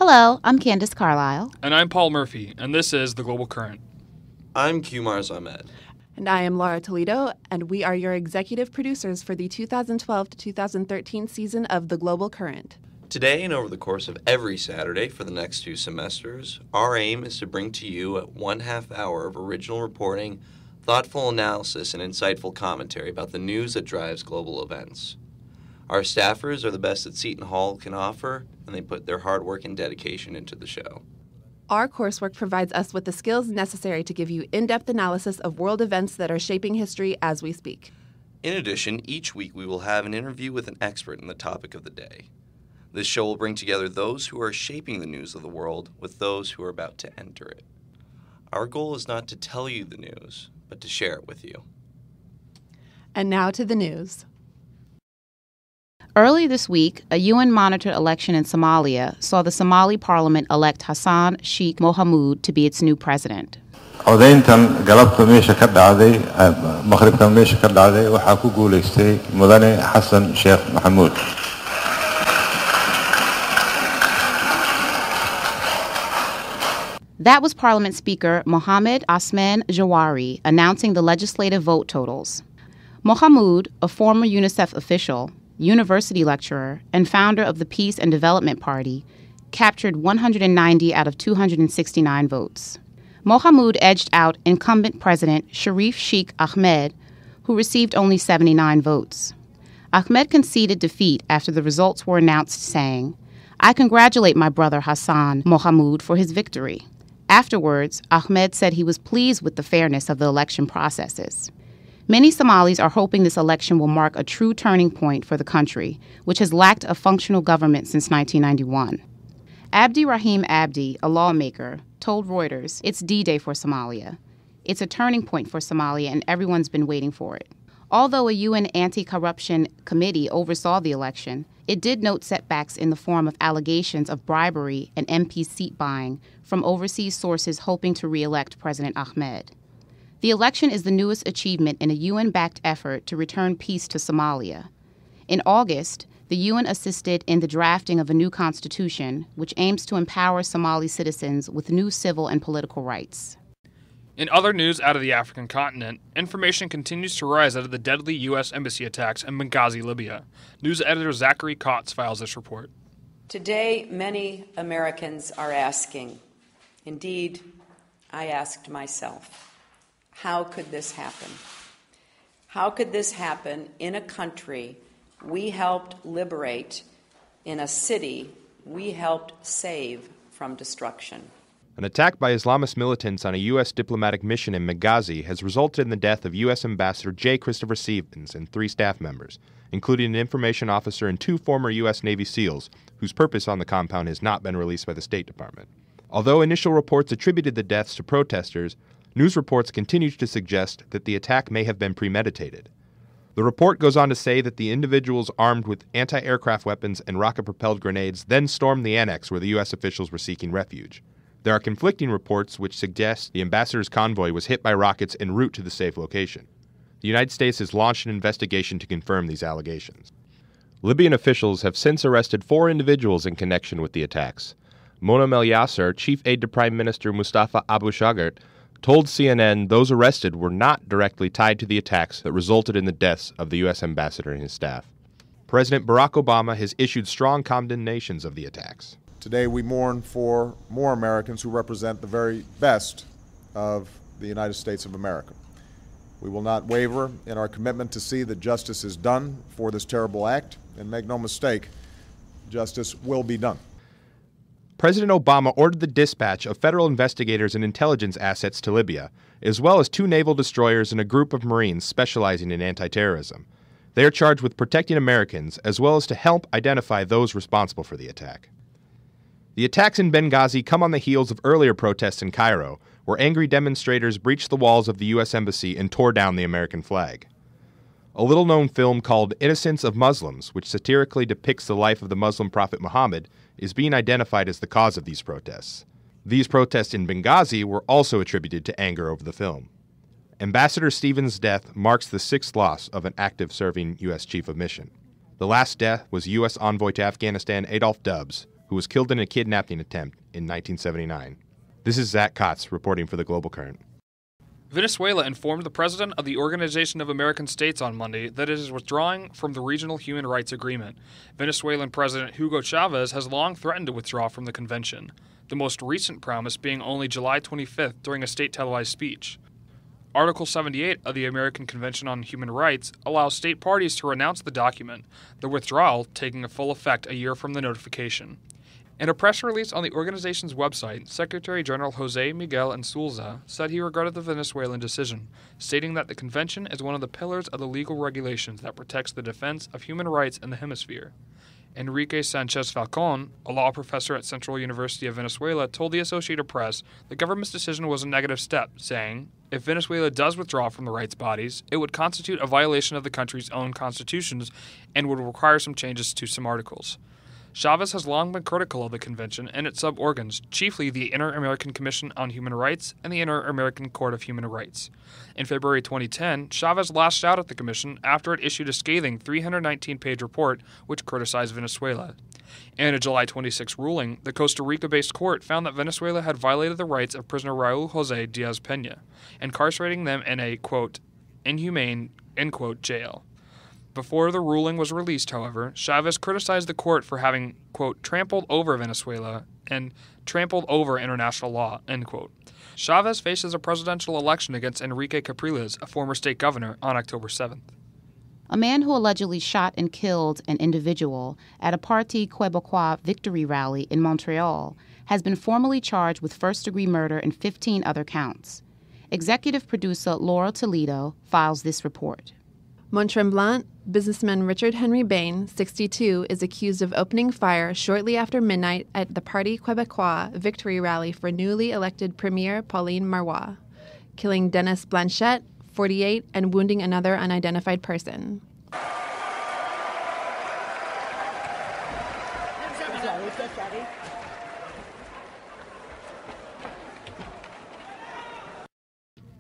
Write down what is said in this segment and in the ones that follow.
Hello, I'm Candace Carlisle. And I'm Paul Murphy, and this is The Global Current. I'm Kumar Ahmed. And I am Laura Toledo, and we are your executive producers for the 2012 to 2013 season of The Global Current. Today and over the course of every Saturday for the next 2 semesters, our aim is to bring to you a 1/2 hour of original reporting, thoughtful analysis, and insightful commentary about the news that drives global events. Our staffers are the best that Seton Hall can offer, and they put their hard work and dedication into the show. Our coursework provides us with the skills necessary to give you in-depth analysis of world events that are shaping history as we speak. In addition, each week we will have an interview with an expert in the topic of the day. This show will bring together those who are shaping the news of the world with those who are about to enter it. Our goal is not to tell you the news, but to share it with you. And now to the news. Early this week, a UN-monitored election in Somalia saw the Somali parliament elect Hassan Sheikh Mohamud to be its new president. codayntan galabta meesha ka dhacday maqribkan meesha ka dhacday waxaa ku guuleystay mudane Hassan Sheikh Mohamud. That was Parliament Speaker Mohammed Osman Jawari announcing the legislative vote totals. Mohamud, a former UNICEF official, university lecturer, and founder of the Peace and Development Party, captured 190 out of 269 votes. Mohamud edged out incumbent President Sharif Sheikh Ahmed, who received only 79 votes. Ahmed conceded defeat after the results were announced, saying, "I congratulate my brother Hassan Mohamud for his victory." Afterwards, Ahmed said he was pleased with the fairness of the election processes. Many Somalis are hoping this election will mark a true turning point for the country, which has lacked a functional government since 1991. Abdi Rahim Abdi, a lawmaker, told Reuters, "It's D-Day for Somalia. It's a turning point for Somalia, and everyone's been waiting for it." Although a UN anti-corruption committee oversaw the election, it did note setbacks in the form of allegations of bribery and MP seat buying from overseas sources hoping to re-elect President Ahmed. The election is the newest achievement in a UN-backed effort to return peace to Somalia. In August, the UN assisted in the drafting of a new constitution, which aims to empower Somali citizens with new civil and political rights. In other news out of the African continent, information continues to rise out of the deadly U.S. embassy attacks in Benghazi, Libya. News editor Zachary Kotz files this report. Today, many Americans are asking, indeed, I asked myself, how could this happen? How could this happen in a country we helped liberate, in a city we helped save from destruction? An attack by Islamist militants on a U.S. diplomatic mission in Benghazi has resulted in the death of U.S. Ambassador J. Christopher Stevens and 3 staff members, including an information officer and 2 former U.S. Navy SEALs, whose purpose on the compound has not been released by the State Department. Although initial reports attributed the deaths to protesters, news reports continued to suggest that the attack may have been premeditated. The report goes on to say that the individuals armed with anti-aircraft weapons and rocket-propelled grenades then stormed the annex where the U.S. officials were seeking refuge. There are conflicting reports which suggest the ambassador's convoy was hit by rockets en route to the safe location. The United States has launched an investigation to confirm these allegations. Libyan officials have since arrested 4 individuals in connection with the attacks. Monam El Yasser, chief aide to Prime Minister Mustafa Abu Shagart, told CNN those arrested were not directly tied to the attacks that resulted in the deaths of the U.S. ambassador and his staff. President Barack Obama has issued strong condemnations of the attacks. Today we mourn for more Americans who represent the very best of the United States of America. We will not waver in our commitment to see that justice is done for this terrible act, and make no mistake, justice will be done. President Obama ordered the dispatch of federal investigators and intelligence assets to Libya, as well as 2 naval destroyers and a group of Marines specializing in anti-terrorism. They are charged with protecting Americans, as well as to help identify those responsible for the attack. The attacks in Benghazi come on the heels of earlier protests in Cairo, where angry demonstrators breached the walls of the U.S. Embassy and tore down the American flag. A little-known film called Innocence of Muslims, which satirically depicts the life of the Muslim prophet Muhammad, is being identified as the cause of these protests. These protests in Benghazi were also attributed to anger over the film. Ambassador Stevens' death marks the 6th loss of an active serving U.S. chief of mission. The last death was U.S. envoy to Afghanistan Adolph Dubs, who was killed in a kidnapping attempt in 1979. This is Zach Kotz reporting for the Global Current. Venezuela informed the President of the Organization of American States on Monday that it is withdrawing from the Regional Human Rights Agreement. Venezuelan President Hugo Chavez has long threatened to withdraw from the convention, the most recent promise being only July 25th during a state televised speech. Article 78 of the American Convention on Human Rights allows state parties to renounce the document, the withdrawal taking full effect a year from the notification. In a press release on the organization's website, Secretary General Jose Miguel Insulza said he regretted the Venezuelan decision, stating that the convention is one of the pillars of the legal regulations that protects the defense of human rights in the hemisphere. Enrique Sanchez Falcon, a law professor at Central University of Venezuela, told the Associated Press the government's decision was a negative step, saying, "If Venezuela does withdraw from the rights bodies, it would constitute a violation of the country's own constitutions and would require some changes to some articles." Chavez has long been critical of the convention and its sub-organs, chiefly the Inter-American Commission on Human Rights and the Inter-American Court of Human Rights. In February 2010, Chavez lashed out at the commission after it issued a scathing 319-page report which criticized Venezuela. In a July 26 ruling, the Costa Rica-based court found that Venezuela had violated the rights of prisoner Raul Jose Diaz-Peña, incarcerating them in a, quote, inhumane, end quote, jail. Before the ruling was released, however, Chavez criticized the court for having, quote, trampled over Venezuela and trampled over international law, end quote. Chavez faces a presidential election against Enrique Capriles, a former state governor, on October 7th. A man who allegedly shot and killed an individual at a Parti Québécois victory rally in Montreal has been formally charged with first-degree murder and 15 other counts. Executive producer Laura Toledo files this report. Mont-Tremblant businessman Richard Henry Bain, 62, is accused of opening fire shortly after midnight at the Parti Québécois victory rally for newly elected Premier Pauline Marois, killing Dennis Blanchette, 48, and wounding another unidentified person.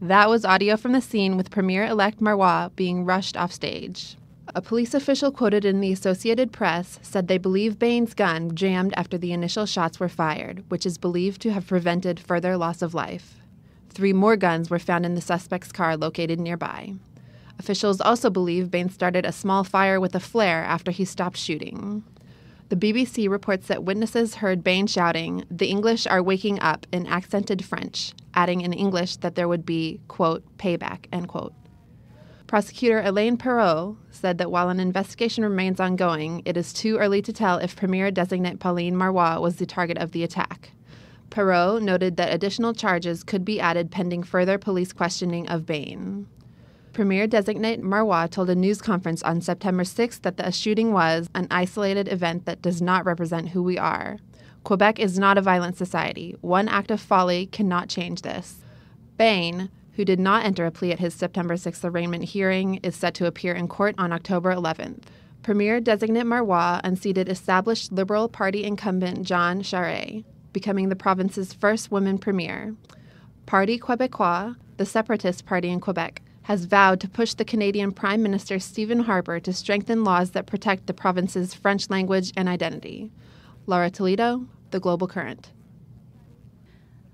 That was audio from the scene with Premier-elect Marois being rushed off stage. A police official quoted in the Associated Press said they believe Bain's gun jammed after the initial shots were fired, which is believed to have prevented further loss of life. 3 more guns were found in the suspect's car located nearby. Officials also believe Bain started a small fire with a flare after he stopped shooting. The BBC reports that witnesses heard Bain shouting, "The English are waking up," in accented French, adding in English that there would be, quote, payback, end quote. Prosecutor Elaine Perrault said that while an investigation remains ongoing, it is too early to tell if Premier-designate Pauline Marois was the target of the attack. Perrault noted that additional charges could be added pending further police questioning of Bain. Premier-designate Marois told a news conference on September 6 that the shooting was an isolated event that does not represent who we are. Quebec is not a violent society. One act of folly cannot change this. Bain, who did not enter a plea at his September 6th arraignment hearing, is set to appear in court on October 11th. Premier-designate Marois unseated established Liberal Party incumbent Jean Charest, becoming the province's first woman premier. Parti Québécois, the separatist party in Quebec, has vowed to push the Canadian Prime Minister Stephen Harper to strengthen laws that protect the province's French language and identity. Laura Toledo, The Global Current.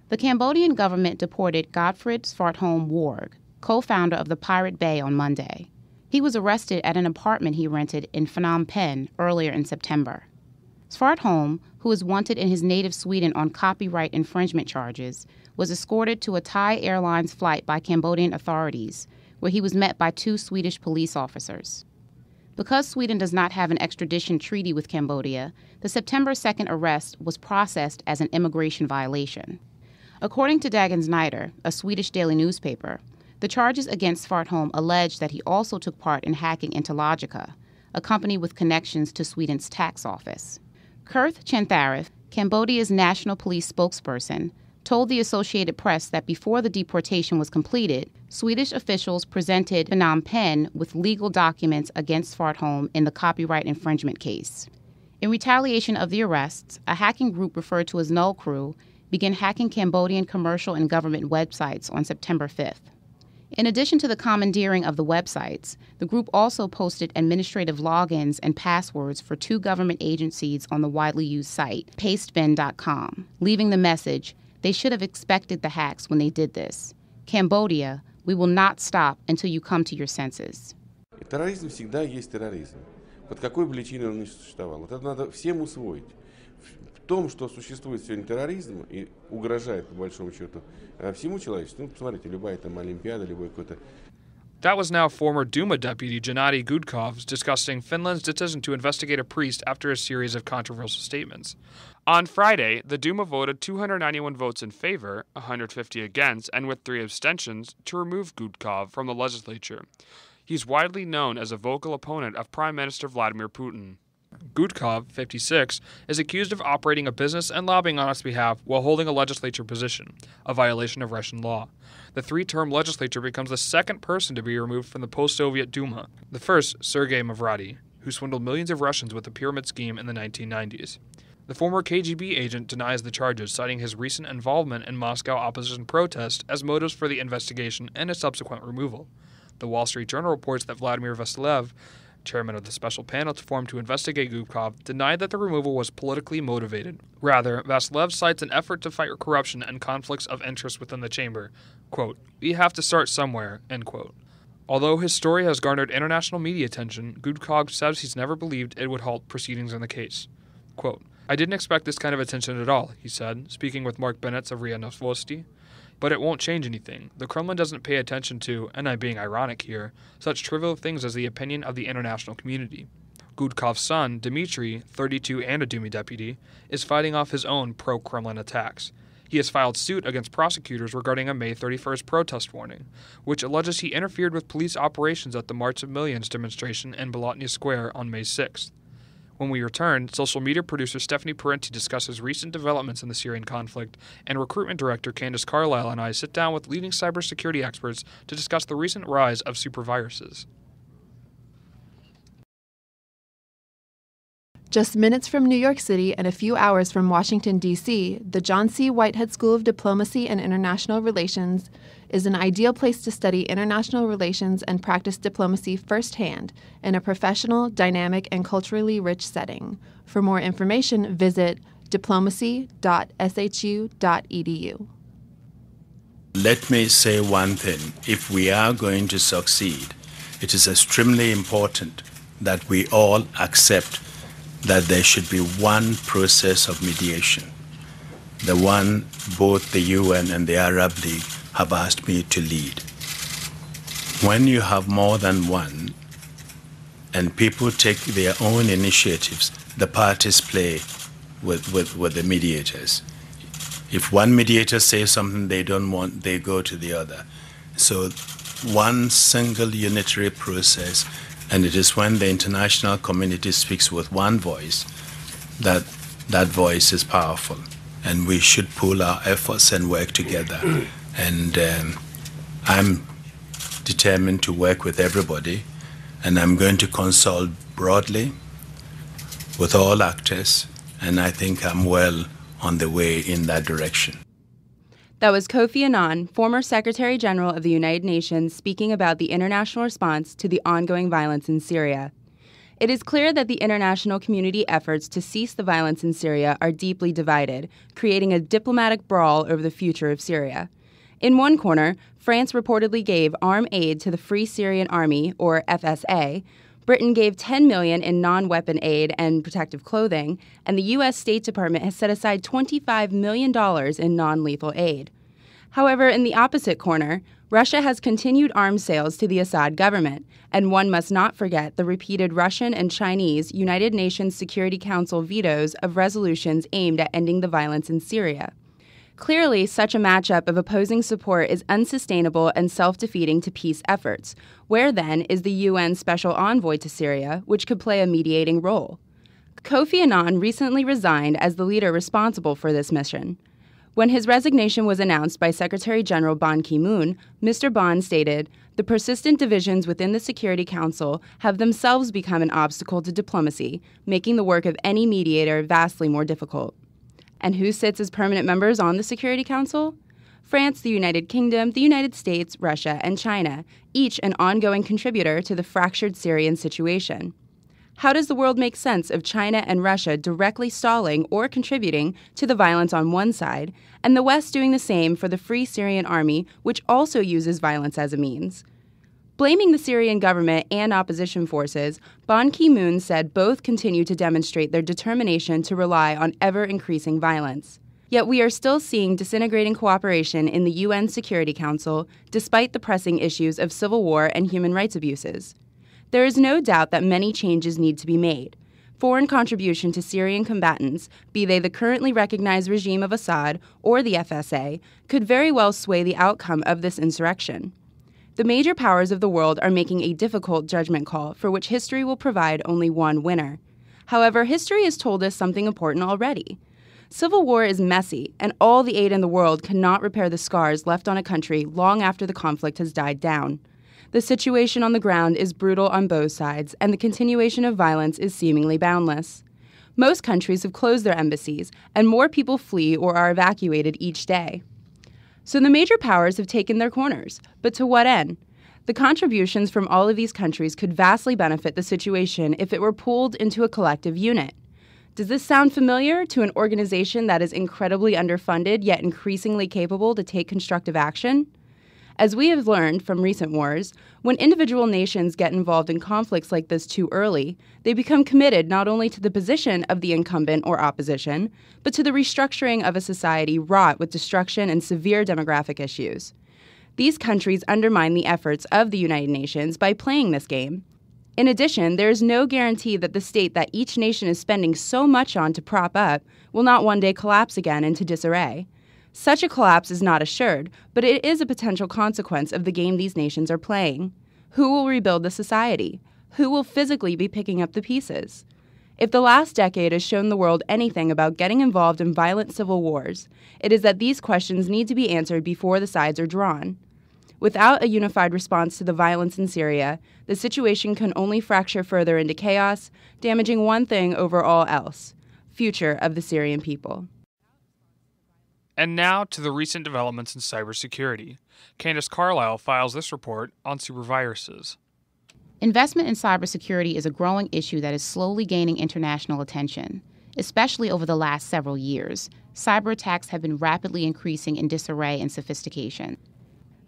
The Cambodian government deported Godfred Svartholm Warg, co-founder of the Pirate Bay, on Monday. He was arrested at an apartment he rented in Phnom Penh earlier in September. Svartholm, who is wanted in his native Sweden on copyright infringement charges, was escorted to a Thai Airlines flight by Cambodian authorities, where he was met by 2 Swedish police officers. Because Sweden does not have an extradition treaty with Cambodia, the September 2nd arrest was processed as an immigration violation. According to Dagens Nyheter, a Swedish daily newspaper, the charges against Svartholm allege that he also took part in hacking into Logica, a company with connections to Sweden's tax office. Kurth Chantharif, Cambodia's national police spokesperson, told the Associated Press that before the deportation was completed, Swedish officials presented Phnom Penh with legal documents against Svartholm in the copyright infringement case. In retaliation of the arrests, a hacking group referred to as Null Crew began hacking Cambodian commercial and government websites on September 5th. In addition to the commandeering of the websites, the group also posted administrative logins and passwords for 2 government agencies on the widely used site, pastebin.com, leaving the message, "They should have expected the hacks when they did this. Cambodia, we will not stop until you come to your senses." Терроризм всегда есть терроризм. Под какой бы личиной он ни существовал. Это надо всем усвоить. В том, что существует сегодня терроризм и угрожает, по большому счету, всему человечеству. Ну, посмотрите, любая там Олимпиада, любой какой-то. That was now former Duma deputy Gennady Gudkov discussing Finland's decision to investigate a priest after a series of controversial statements. On Friday, the Duma voted 291 votes in favor, 150 against, and with 3 abstentions, to remove Gudkov from the legislature. He's widely known as a vocal opponent of Prime Minister Vladimir Putin. Gudkov, 56, is accused of operating a business and lobbying on its behalf while holding a legislature position, a violation of Russian law. The 3-term legislature becomes the second person to be removed from the post-Soviet Duma, the first, Sergei Mavrady, who swindled millions of Russians with a pyramid scheme in the 1990s. The former KGB agent denies the charges, citing his recent involvement in Moscow opposition protests as motives for the investigation and its subsequent removal. The Wall Street Journal reports that Vladimir Vasilev, chairman of the special panel formed to investigate Gudkov, denied that the removal was politically motivated. Rather, Vasilev cites an effort to fight corruption and conflicts of interest within the chamber. Quote, "We have to start somewhere," end quote. Although his story has garnered international media attention, Gudkov says he's never believed it would halt proceedings in the case. Quote, "I didn't expect this kind of attention at all," he said, speaking with Mark Bennett of RIA Novosti. "But it won't change anything. The Kremlin doesn't pay attention to, and I'm being ironic here, such trivial things as the opinion of the international community." Gudkov's son, Dmitry, 32 and a Duma deputy, is fighting off his own pro-Kremlin attacks. He has filed suit against prosecutors regarding a May 31st protest warning, which alleges he interfered with police operations at the March of Millions demonstration in Bolotnia Square on May 6th. When we return, social media producer Stephanie Parenti discusses recent developments in the Syrian conflict, and recruitment director Candace Carlisle and I sit down with leading cybersecurity experts to discuss the recent rise of superviruses. Just minutes from New York City and a few hours from Washington, D.C., the John C. Whitehead School of Diplomacy and International Relations is an ideal place to study international relations and practice diplomacy firsthand in a professional, dynamic, and culturally rich setting. For more information, visit diplomacy.shu.edu. Let me say one thing. If we are going to succeed, it is extremely important that we all accept that there should be one process of mediation, the one both the UN and the Arab League have asked me to lead. When you have more than one and people take their own initiatives, the parties play with the mediators. If one mediator says something they don't want, they go to the other. So one single unitary process. And it is when the international community speaks with one voice that that voice is powerful. And we should pool our efforts and work together. And I'm determined to work with everybody. And I'm going to consult broadly with all actors. And I think I'm well on the way in that direction. That was Kofi Annan, former Secretary General of the United Nations, speaking about the international response to the ongoing violence in Syria. It is clear that the international community efforts to cease the violence in Syria are deeply divided, creating a diplomatic brawl over the future of Syria. In one corner, France reportedly gave armed aid to the Free Syrian Army, or FSA. Britain gave $10 million in non-weapon aid and protective clothing, and the U.S. State Department has set aside $25 million in non-lethal aid. However, in the opposite corner, Russia has continued arms sales to the Assad government, and one must not forget the repeated Russian and Chinese United Nations Security Council vetoes of resolutions aimed at ending the violence in Syria. Clearly, such a matchup of opposing support is unsustainable and self-defeating to peace efforts. Where, then, is the UN Special Envoy to Syria, which could play a mediating role? Kofi Annan recently resigned as the leader responsible for this mission. When his resignation was announced by Secretary General Ban Ki-moon, Mr. Ban stated, "The persistent divisions within the Security Council have themselves become an obstacle to diplomacy, making the work of any mediator vastly more difficult." And who sits as permanent members on the Security Council? France, the United Kingdom, the United States, Russia, and China, each an ongoing contributor to the fractured Syrian situation. How does the world make sense of China and Russia directly stalling or contributing to the violence on one side, and the West doing the same for the Free Syrian Army, which also uses violence as a means? Blaming the Syrian government and opposition forces, Ban Ki-moon said both continue to demonstrate their determination to rely on ever-increasing violence. Yet we are still seeing disintegrating cooperation in the UN Security Council, despite the pressing issues of civil war and human rights abuses. There is no doubt that many changes need to be made. Foreign contribution to Syrian combatants, be they the currently recognized regime of Assad or the FSA, could very well sway the outcome of this insurrection. The major powers of the world are making a difficult judgment call for which history will provide only one winner. However, history has told us something important already. Civil war is messy, and all the aid in the world cannot repair the scars left on a country long after the conflict has died down. The situation on the ground is brutal on both sides, and the continuation of violence is seemingly boundless. Most countries have closed their embassies, and more people flee or are evacuated each day. So the major powers have taken their corners, but to what end? The contributions from all of these countries could vastly benefit the situation if it were pooled into a collective unit. Does this sound familiar to an organization that is incredibly underfunded yet increasingly capable to take constructive action? As we have learned from recent wars, when individual nations get involved in conflicts like this too early, they become committed not only to the position of the incumbent or opposition, but to the restructuring of a society wrought with destruction and severe demographic issues. These countries undermine the efforts of the United Nations by playing this game. In addition, there is no guarantee that the state that each nation is spending so much on to prop up will not one day collapse again into disarray. Such a collapse is not assured, but it is a potential consequence of the game these nations are playing. Who will rebuild the society? Who will physically be picking up the pieces? If the last decade has shown the world anything about getting involved in violent civil wars, it is that these questions need to be answered before the sides are drawn. Without a unified response to the violence in Syria, the situation can only fracture further into chaos, damaging one thing over all else: future of the Syrian people. And now to the recent developments in cybersecurity. Candace Carlisle files this report on superviruses. Investment in cybersecurity is a growing issue that is slowly gaining international attention. Especially over the last several years, cyber attacks have been rapidly increasing in disarray and sophistication.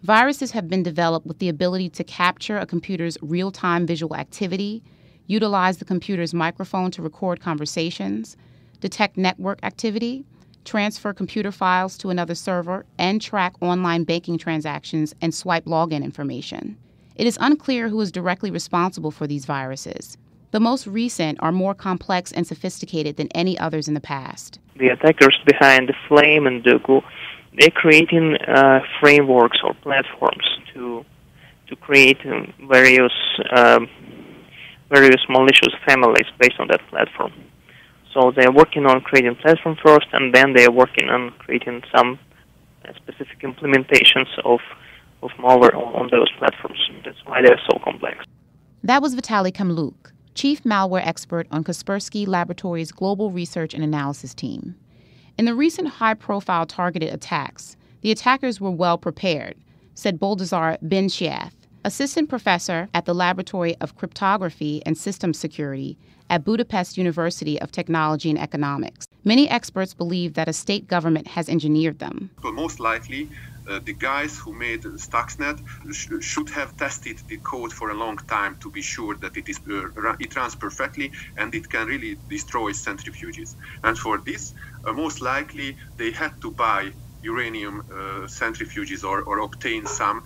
Viruses have been developed with the ability to capture a computer's real-time visual activity, utilize the computer's microphone to record conversations, detect network activity, transfer computer files to another server, and track online banking transactions and swipe login information. It is unclear who is directly responsible for these viruses. The most recent are more complex and sophisticated than any others in the past. The attackers behind the Flame and Dogu, they're creating frameworks or platforms to create various malicious families based on that platform. So they're working on creating platform first, and then they're working on creating some specific implementations of malware on those platforms. That's why they're so complex. That was Vitaly Kamluk, chief malware expert on Kaspersky Laboratories' Global Research and Analysis team. In the recent high-profile targeted attacks, the attackers were well prepared, said Boldazar Ben-Shiath, assistant professor at the Laboratory of Cryptography and Systems Security at Budapest University of Technology and Economics. Many experts believe that a state government has engineered them. Well, most likely, the guys who made Stuxnet should have tested the code for a long time to be sure that it runs perfectly and it can really destroy centrifuges. And for this, most likely, they had to buy uranium centrifuges or obtain some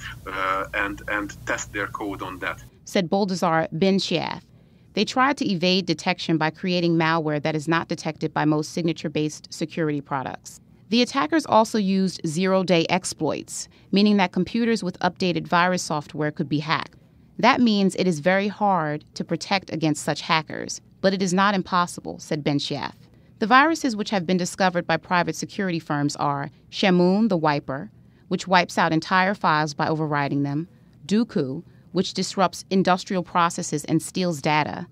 and test their code on that, said Boldazar Ben-Shiath. They tried to evade detection by creating malware that is not detected by most signature-based security products. The attackers also used zero-day exploits, meaning that computers with updated virus software could be hacked. That means it is very hard to protect against such hackers, but it is not impossible, said Ben-Shiath. The viruses which have been discovered by private security firms are Shamoon, the wiper, which wipes out entire files by overwriting them, Duku, which disrupts industrial processes and steals data,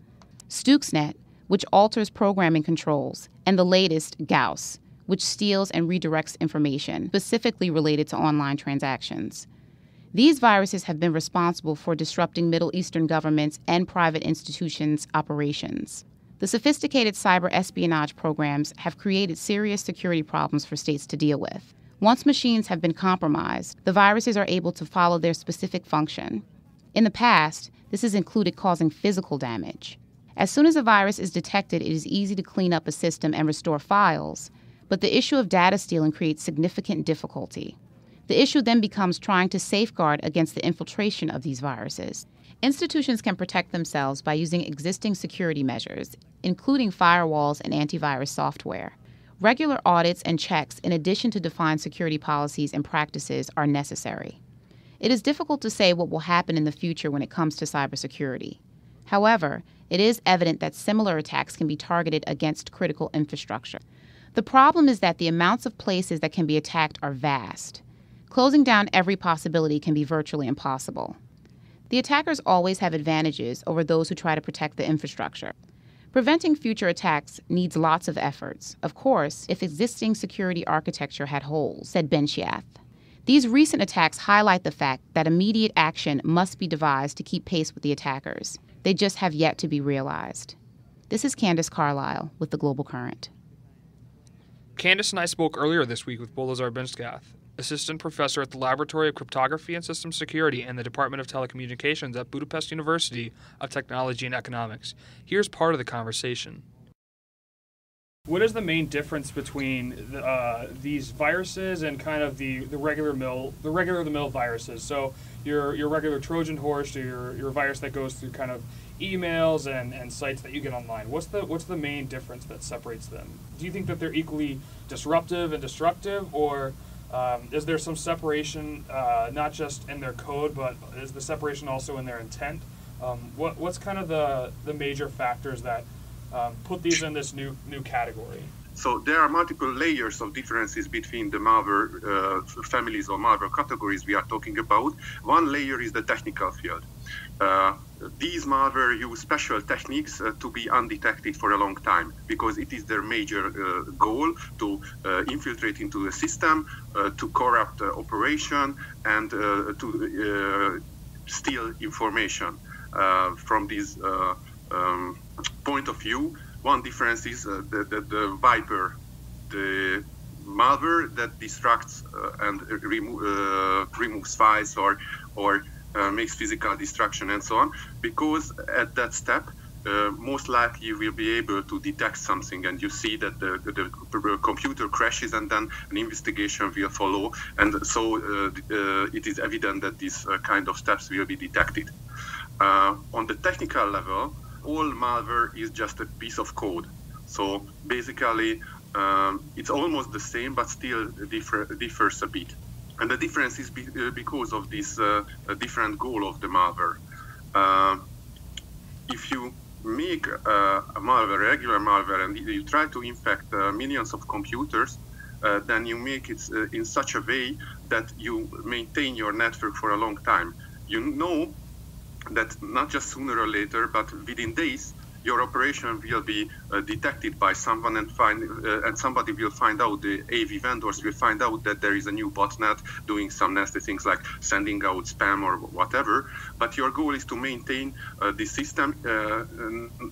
Stuxnet, which alters programming controls, and the latest, Gauss, which steals and redirects information, specifically related to online transactions. These viruses have been responsible for disrupting Middle Eastern governments and private institutions' operations. The sophisticated cyber espionage programs have created serious security problems for states to deal with. Once machines have been compromised, the viruses are able to follow their specific function. In the past, this has included causing physical damage. As soon as a virus is detected, it is easy to clean up a system and restore files, but the issue of data stealing creates significant difficulty. The issue then becomes trying to safeguard against the infiltration of these viruses. Institutions can protect themselves by using existing security measures, including firewalls and antivirus software. Regular audits and checks, in addition to defined security policies and practices, are necessary. It is difficult to say what will happen in the future when it comes to cybersecurity. However, it is evident that similar attacks can be targeted against critical infrastructure. The problem is that the amounts of places that can be attacked are vast. Closing down every possibility can be virtually impossible. The attackers always have advantages over those who try to protect the infrastructure. Preventing future attacks needs lots of efforts, of course, if existing security architecture had holes, said Benghazi. These recent attacks highlight the fact that immediate action must be devised to keep pace with the attackers. They just have yet to be realized. This is Candace Carlisle with The Global Current. Candace and I spoke earlier this week with Bolazar Benghazi, assistant professor at the Laboratory of Cryptography and Systems Security and the Department of Telecommunications at Budapest University of Technology and Economics. Here's part of the conversation. What is the main difference between these viruses and kind of the regular-of-the-mill viruses? So your regular Trojan horse, or your virus that goes through kind of emails and sites that you get online. What's the main difference that separates them? Do you think that they're equally disruptive and destructive, or is there some separation, not just in their code, but is the separation also in their intent? What's kind of the major factors that put these in this new category? So there are multiple layers of differences between the malware families or malware categories we are talking about. One layer is the technical field. These malware use special techniques to be undetected for a long time, because it is their major goal to infiltrate into the system, to corrupt operation, and to steal information. From this point of view, one difference is the Viper, the malware that distracts and removes files or makes physical destruction and so on, because at that step most likely you will be able to detect something, and you see that the computer crashes, and then an investigation will follow, and so it is evident that these kind of steps will be detected. On the technical level, all malware is just a piece of code. So basically, it's almost the same, but still differs a bit. And the difference is because of this different goal of the malware. If you make a malware, regular malware, and you try to infect millions of computers, then you make it in such a way that you maintain your network for a long time. You know that not just sooner or later, but within days, your operation will be detected by someone, and somebody will find out, the AV vendors will find out that there is a new botnet doing some nasty things like sending out spam or whatever. But your goal is to maintain the system,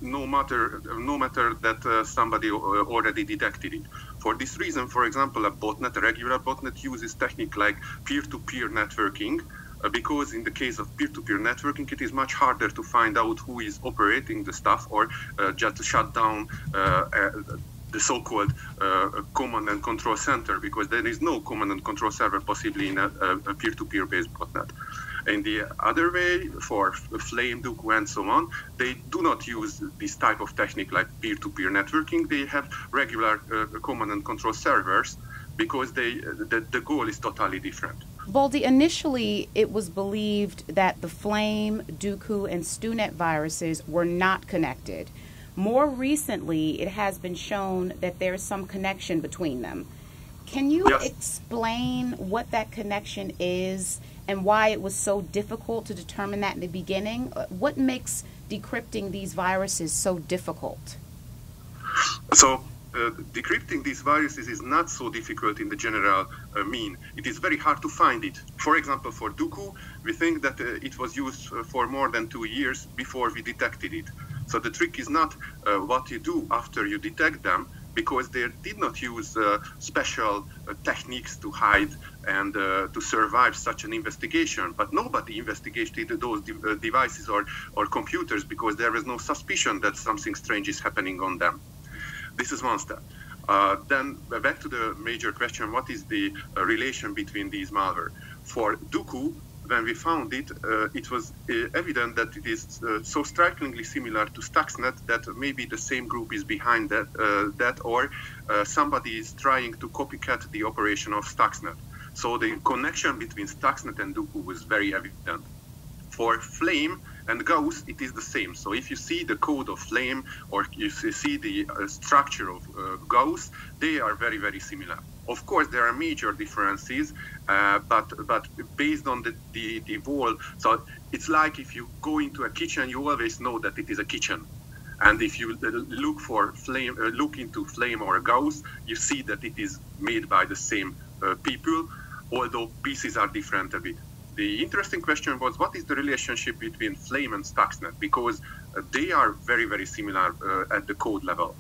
no matter that somebody already detected it. For this reason, for example, a regular botnet uses technique like peer-to-peer networking, because in the case of peer-to-peer networking, it is much harder to find out who is operating the stuff, or just to shut down the so-called command and control center, because there is no command and control server possibly in a peer-to-peer based botnet. In the other way, for Flame, Duku, and so on, they do not use this type of technique like peer-to-peer networking. They have regular command and control servers, because the goal is totally different. Baldi, initially it was believed that the Flame, Duku, and StuNet viruses were not connected. More recently, it has been shown that there is some connection between them. Can you explain what that connection is and why it was so difficult to determine that in the beginning? What makes decrypting these viruses so difficult? So decrypting these viruses is not so difficult in the general mean. It is very hard to find it. For example, for Duku, we think that it was used for more than 2 years before we detected it. So the trick is not what you do after you detect them, because they did not use special techniques to hide and to survive such an investigation. But nobody investigated those devices or computers because there was no suspicion that something strange is happening on them. This is one step. Then back to the major question, what is the relation between these malware? For Duku, when we found it, it was evident that it is so strikingly similar to Stuxnet that maybe the same group is behind that or somebody is trying to copycat the operation of Stuxnet. So the connection between Stuxnet and Duku was very evident. For Flame and Gauss, it is the same. So if you see the code of Flame or you see the structure of Gauss, they are very, very similar. Of course, there are major differences, but based on the wall, so it's like if you go into a kitchen, you always know that it is a kitchen. And if you look into Flame or Gauss, you see that it is made by the same people, although pieces are different a bit. The interesting question was, what is the relationship between Flame and Stuxnet? Because they are very, very similar at the code level.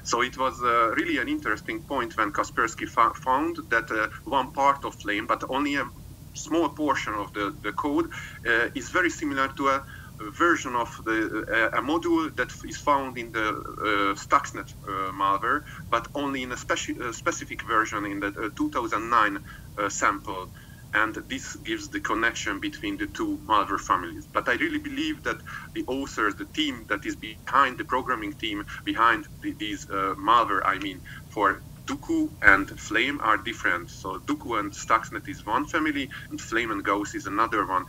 So it was really an interesting point when Kaspersky found that one part of Flame, but only a small portion of the code, is very similar to a version of a module that is found in the Stuxnet malware, but only in a specific version in the 2009 sample. And this gives the connection between the two malware families. But I really believe that the authors, the team that is behind, the programming team behind these malware, for Duku and Flame are different. So Duku and Stuxnet is one family, and Flame and Gauss is another one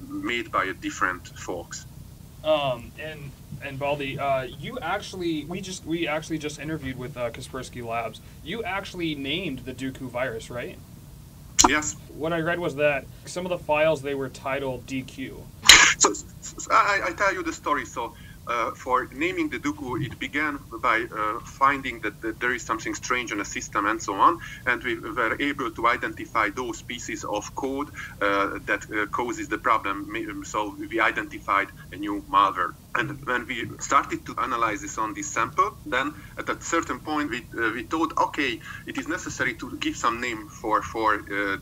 made by a different folks. And Baldi, we actually just interviewed with Kaspersky Labs. You actually named the Duku virus, right? Yes. What I read was that some of the files, they were titled DQ. So I tell you the story. So for naming the Duku, it began by finding that there is something strange in a system and so on, and we were able to identify those pieces of code that causes the problem. So we identified a new malware. And when we started to analyze this on this sample, then at a certain point we thought, okay, it is necessary to give some name for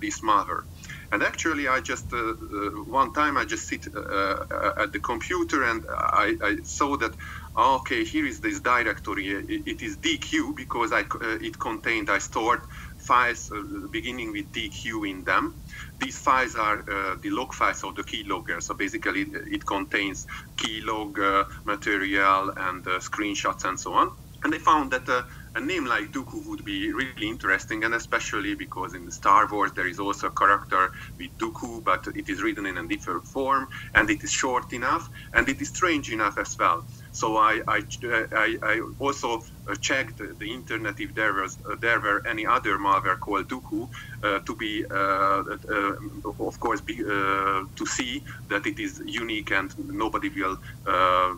this malware. And actually, I just one time I just sit at the computer and I saw that, okay, here is this directory. It is DQ because I stored files beginning with DQ in them. These files are the log files of the keylogger. So basically, it contains keylog material and screenshots and so on. And they found that a name like Duku would be really interesting, and especially because in Star Wars there is also a character with Duku, but it is written in a different form, and it is short enough, and it is strange enough as well. So I also checked the internet if there were any other malware called Duku to be, of course, to see that it is unique and nobody will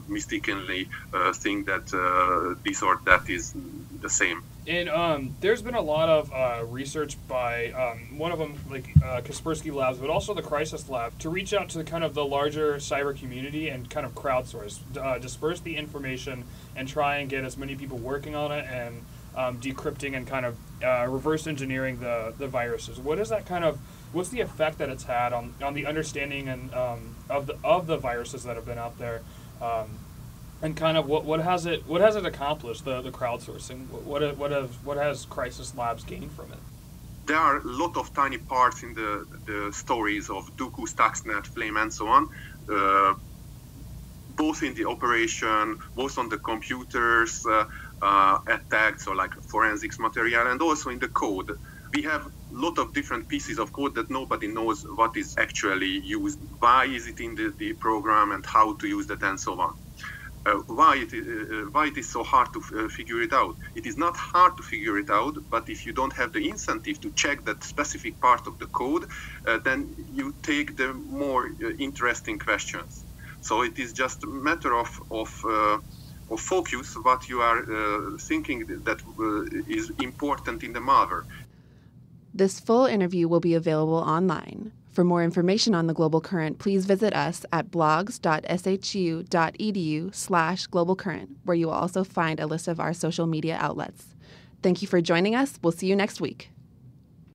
mistakenly think that this or that is the same. And there's been a lot of research by one of them, like Kaspersky Labs, but also the Crisis Lab, to reach out to kind of the larger cyber community and kind of crowdsource, disperse the information, and try and get as many people working on it and decrypting and kind of reverse engineering the viruses. What's the effect that it's had on the understanding and of the viruses that have been out there? And kind of what has it accomplished, the crowdsourcing? What has Crisis Labs gained from it? There are a lot of tiny parts in the stories of Duku, Stuxnet, Flame, and so on, both in the operation, both on the computers, attacks, so like forensics material, and also in the code. We have a lot of different pieces of code that nobody knows what is actually used, why is it in the program, and how to use that, and so on. Why it is so hard to figure it out? It is not hard to figure it out, but if you don't have the incentive to check that specific part of the code, then you take the more interesting questions. So it is just a matter of focus what you are thinking that is important in the malware. This full interview will be available online. For more information on the Global Current, please visit us at blogs.shu.edu/globalcurrent, where you will also find a list of our social media outlets. Thank you for joining us. We'll see you next week.